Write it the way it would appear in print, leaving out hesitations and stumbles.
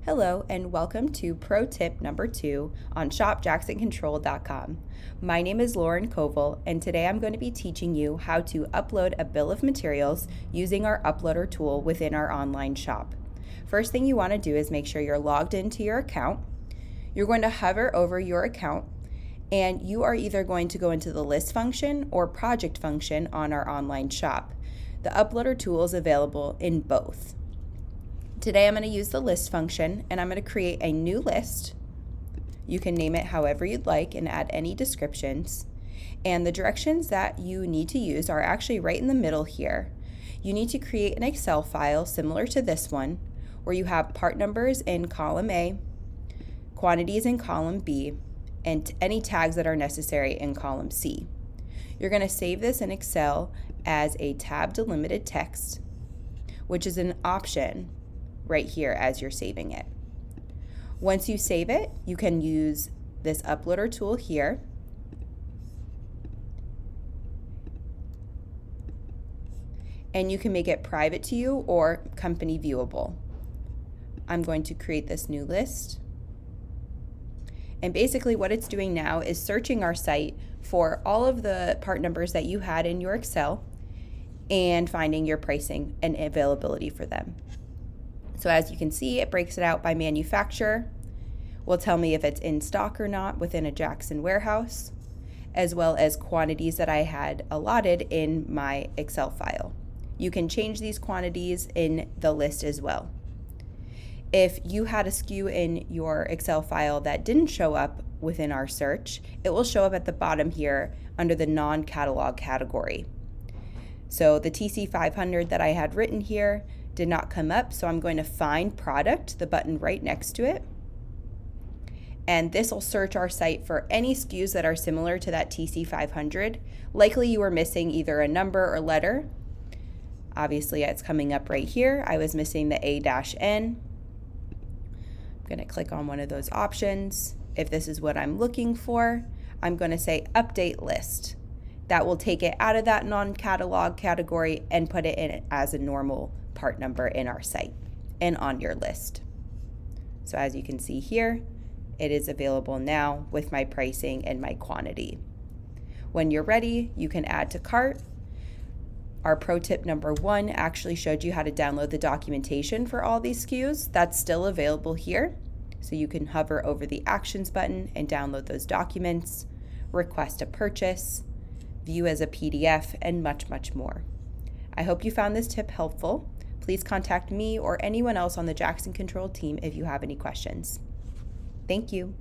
Hello and welcome to Pro Tip number 2 on shopjacksoncontrol.com. My name is Lauren Koval and today I'm going to be teaching you how to upload a bill of materials using our uploader tool within our online shop. First thing you want to do is make sure you're logged into your account. You're going to hover over your account and you are either going to go into the list function or project function on our online shop. The uploader tool is available in both. Today I'm going to use the list function and I'm going to create a new list. You can name it however you'd like and add any descriptions. And the directions that you need to use are actually right in the middle here. You need to create an Excel file similar to this one where you have part numbers in column A, quantities in column B, and any tags that are necessary in column C. You're going to save this in Excel as a tab delimited text, which is an option right here as you're saving it. Once you save it, you can use this uploader tool here. And you can make it private to you or company viewable. I'm going to create this new list. And basically what it's doing now is searching our site for all of the part numbers that you had in your Excel and finding your pricing and availability for them. So as you can see, it breaks it out by manufacturer, will tell me if it's in stock or not within a Jackson warehouse, as well as quantities that I had allotted in my Excel file. You can change these quantities in the list as well. If you had a SKU in your Excel file that didn't show up within our search, it will show up at the bottom here under the non-catalog category. So the TC500 that I had written here did not come up, so I'm going to find product, the button right next to it. And this will search our site for any SKUs that are similar to that TC500. Likely you were missing either a number or letter. Obviously it's coming up right here. I was missing the A-N. I'm going to click on one of those options. If this is what I'm looking for, I'm going to say update list. That will take it out of that non-catalog category and put it in as a normal part number in our site and on your list. So as you can see here, it is available now with my pricing and my quantity. When you're ready, you can add to cart. Our pro tip number 1 actually showed you how to download the documentation for all these SKUs. That's still available here. So you can hover over the actions button and download those documents, request a purchase, view as a PDF, and much, much more. I hope you found this tip helpful. Please contact me or anyone else on the Jackson Control team if you have any questions. Thank you.